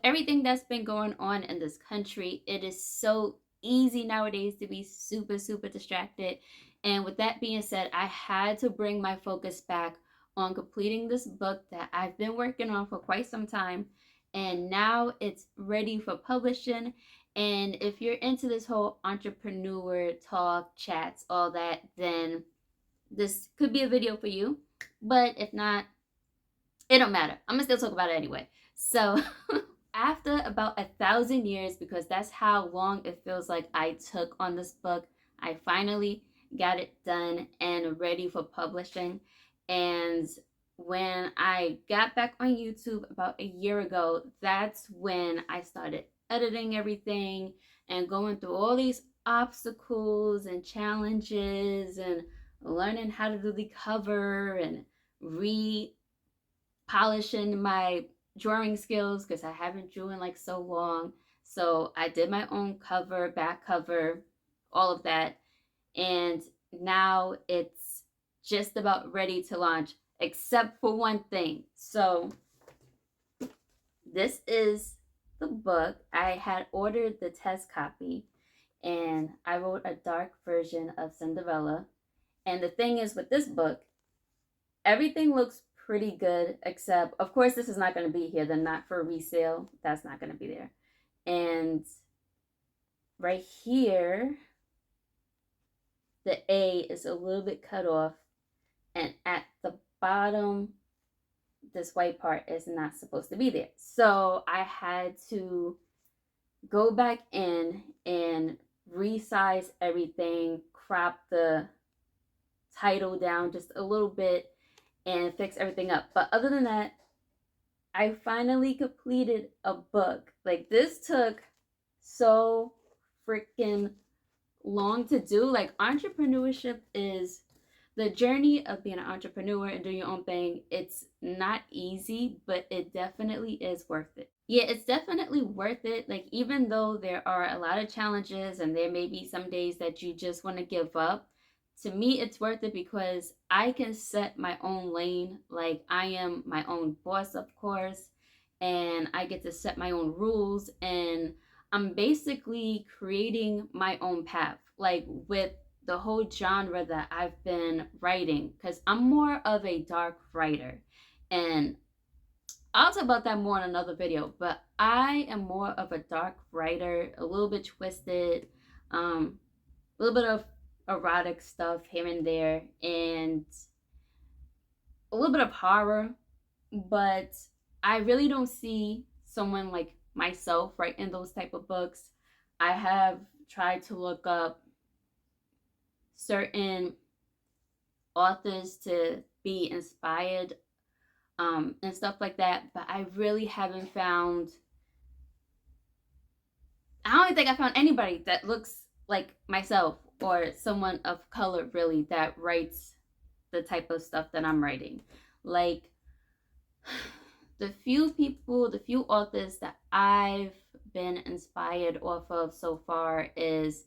everything that's been going on in this country, it is so easy nowadays to be super, super distracted. And with that being said, I had to bring my focus back on completing this book that I've been working on for quite some time. And now it's ready for publishing. And if you're into this whole entrepreneur talk, chats, all that, then this could be a video for you. But if not, it don't matter. I'm gonna still talk about it anyway. So after about 1,000 years, because that's how long it feels like I took on this book, I finally got it done and ready for publishing. And when I got back on YouTube about a year ago, that's when I started editing everything and going through all these obstacles and challenges and learning how to do the cover and re polishing my drawing skills because I haven't drew in like so long. So I did my own cover, back cover, all of that. And now it's just about ready to launch, except for one thing. So this is the book. I had ordered the test copy and I wrote a dark version of Cinderella. And the thing is with this book, everything looks pretty good, except, of course, this is not going to be here. They're not for resale. That's not going to be there. And right here, the A is a little bit cut off. And at the bottom, this white part is not supposed to be there. So I had to go back in and resize everything, crop the title down just a little bit, and fix everything up. But other than that, I finally completed a book. Like, this took so freaking long to do. Like, entrepreneurship is the journey of being an entrepreneur and doing your own thing. It's not easy, but it definitely is worth it. Yeah, it's definitely worth it. Like, even though there are a lot of challenges and there may be some days that you just want to give up, to me it's worth it because I can set my own lane. Like, I am my own boss, of course, and I get to set my own rules, and I'm basically creating my own path. Like, with the whole genre that I've been writing, because I'm more of a dark writer, and I'll talk about that more in another video, but I am more of a dark writer, a little bit twisted, a little bit of erotic stuff here and there, and a little bit of horror, but I really don't see someone like myself writing those type of books. I have tried to look up certain authors to be inspired, and stuff like that, but I really haven't found, I don't think I found anybody that looks like myself or someone of color really that writes the type of stuff that I'm writing. Like, the few people, the few authors that I've been inspired off of so far is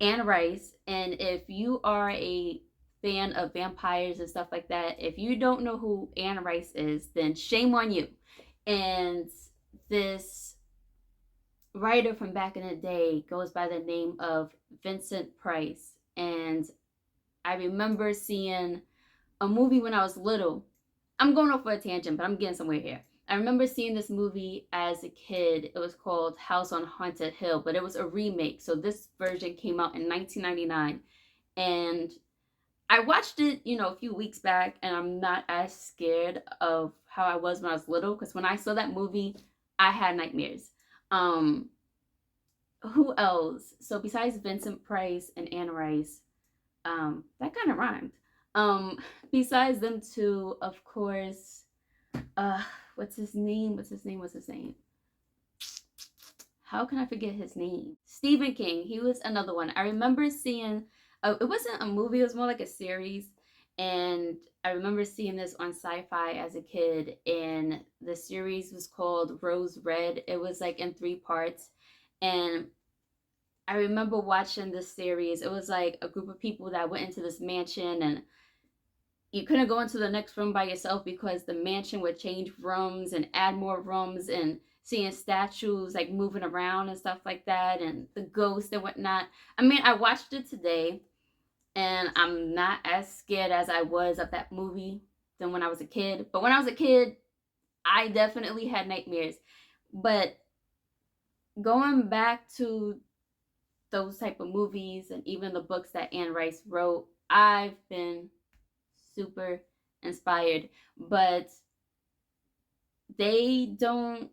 Anne Rice. And if you are a fan of vampires and stuff like that, if you don't know who Anne Rice is, then shame on you. And this writer from back in the day goes by the name of Vincent Price. And I remember seeing a movie when I was little. I'm going off for a tangent, but I'm getting somewhere here. I remember seeing this movie as a kid. It was called House on Haunted Hill, but it was a remake. So this version came out in 1999. And I watched it, a few weeks back, and I'm not as scared of how I was when I was little, because when I saw that movie, I had nightmares. Um, who else? So besides Vincent Price and Anne Rice, that kind of rhymed. Um, besides them two, of course, uh, what's his name? How can I forget his name? Stephen King. He was another one. I remember seeing, it wasn't a movie, it was more like a series. And I remember seeing this on Sci-Fi as a kid, and the series was called Rose Red. It was like in 3 parts. And I remember watching this series. It was like a group of people that went into this mansion, and you couldn't go into the next room by yourself because the mansion would change rooms and add more rooms, and seeing statues like moving around and stuff like that, and the ghosts and whatnot. I mean, I watched it today, and I'm not as scared as I was of that movie than when I was a kid. But when I was a kid, I definitely had nightmares. But going back to those type of movies and even the books that Anne Rice wrote, I've been super inspired. But they don't,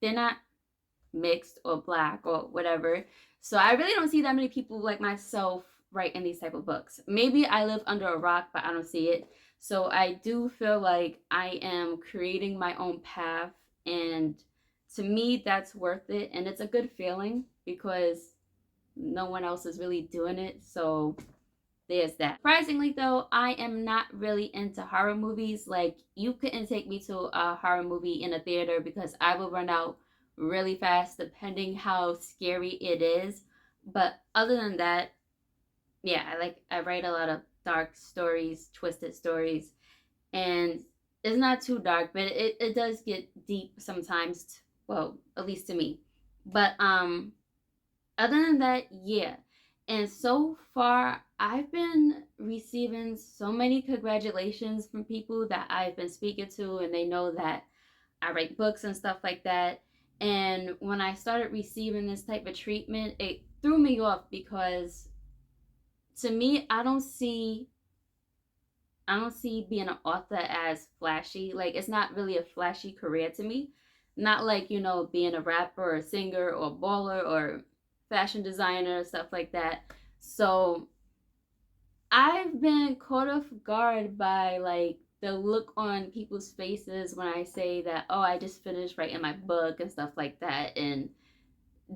they're not mixed or black or whatever. So I really don't see that many people like myself writing these type of books. Maybe I live under a rock, but I don't see it. So I do feel like I am creating my own path, and to me that's worth it, and it's a good feeling because no one else is really doing it. So there's that. Surprisingly though, I am not really into horror movies. Like, you couldn't take me to a horror movie in a theater because I will run out really fast depending how scary it is. But other than that, yeah, I write a lot of dark stories, twisted stories, and it's not too dark, but it does get deep sometimes. Well, at least to me. But other than that, yeah. And so far, I've been receiving so many congratulations from people that I've been speaking to, and they know that I write books and stuff like that. And when I started receiving this type of treatment, it threw me off because to me, I don't see being an author as flashy. Like, it's not really a flashy career to me. Not like, being a rapper or a singer or a baller or fashion designer, stuff like that. So I've been caught off guard by like the look on people's faces when I say that, oh, I just finished writing my book and stuff like that. And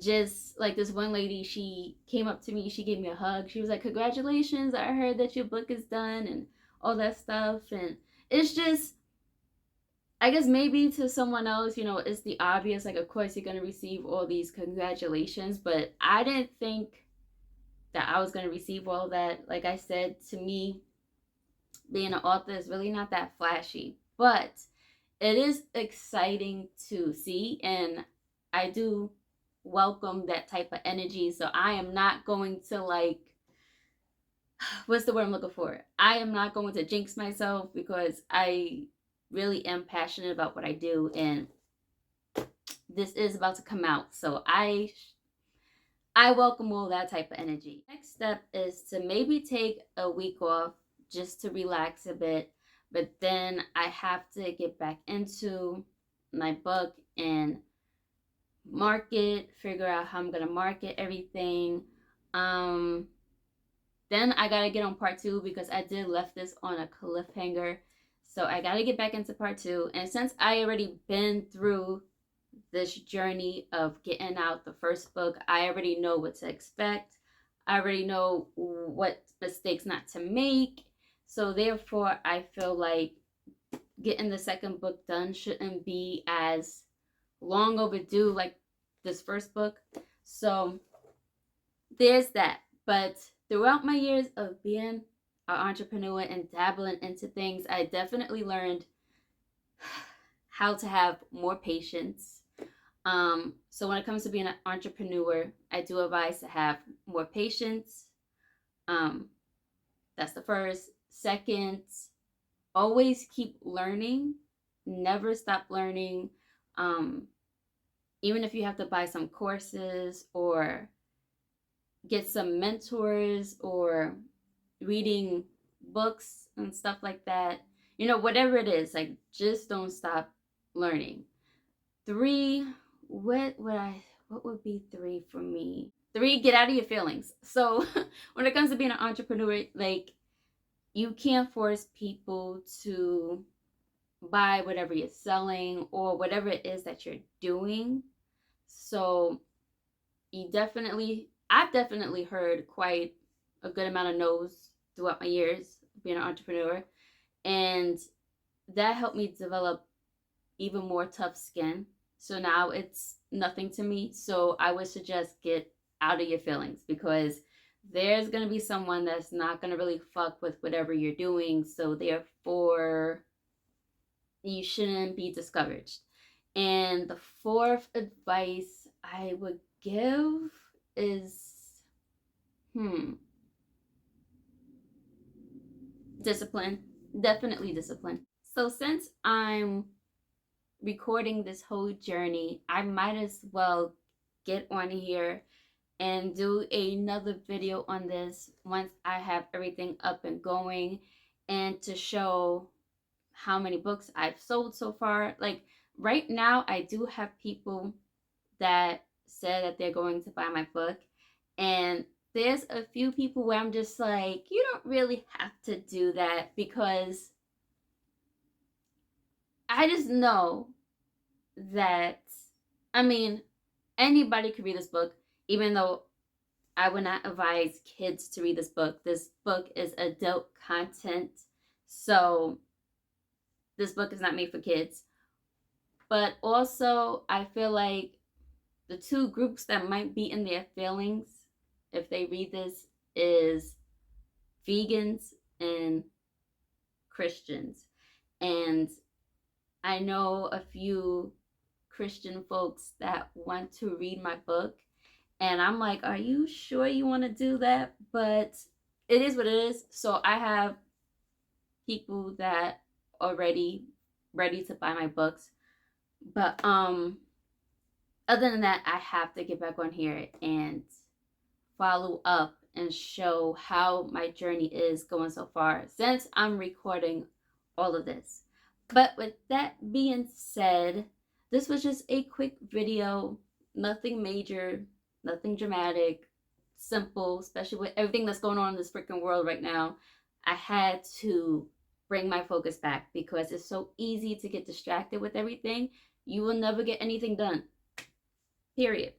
just like this one lady, she came up to me, she gave me a hug. She was like, congratulations, I heard that your book is done and all that stuff. And it's just, I guess maybe to someone else, it's the obvious, like, of course you're going to receive all these congratulations, but I didn't think that I was going to receive all that. Like I said, to me, being an author is really not that flashy, but it is exciting to see, and I do welcome that type of energy. So I am not going to like, what's the word I'm looking for? I am not going to jinx myself because I really am passionate about what I do, and this is about to come out. So I welcome all that type of energy. Next step is to maybe take a week off just to relax a bit, but then I have to get back into my book and figure out how I'm gonna market everything. Um, then I gotta get on part two because I did left this on a cliffhanger. So I gotta get back into part two. And since I already been through this journey of getting out the first book, I already know what to expect. I already know what mistakes not to make. So therefore, I feel like getting the second book done shouldn't be as long overdue like this first book. So there's that. But throughout my years of being an entrepreneur and dabbling into things, I definitely learned how to have more patience. So when it comes to being an entrepreneur, I do advise to have more patience. Um, that's the first. Second, always keep learning. Never stop learning. Um, Even if you have to buy some courses or get some mentors or reading books and stuff like that, whatever it is, like, just don't stop learning. Three, what would be three for me? Three, get out of your feelings. So when it comes to being an entrepreneur, like, you can't force people to buy whatever you're selling or whatever it is that you're doing. So I've definitely heard quite a good amount of no's throughout my years being an entrepreneur. And that helped me develop even more tough skin. So now it's nothing to me. So I would suggest get out of your feelings because there's going to be someone that's not going to really fuck with whatever you're doing. So therefore, you shouldn't be discouraged. And the fourth advice I would give is discipline. Definitely discipline. So since I'm recording this whole journey, I might as well get on here and do another video on this once I have everything up and going, and to show how many books I've sold so far. Like right now, I do have people that said that they're going to buy my book, and there's a few people where I'm just like, you don't really have to do that, because I just know that, I mean, anybody could read this book, even though I would not advise kids to read this book. This book is adult content, so this book is not made for kids. But also, I feel like the two groups that might be in their feelings if they read this is vegans and Christians. And I know a few Christian folks that want to read my book, and I'm like, are you sure you want to do that? But it is what it is. So I have people that already ready to buy my books. But other than that, I have to get back on here and follow up and show how my journey is going so far since I'm recording all of this. But with that being said, this was just a quick video, nothing major, nothing dramatic, simple, especially with everything that's going on in this freaking world right now. I had to bring my focus back because it's so easy to get distracted with everything. You will never get anything done. Period.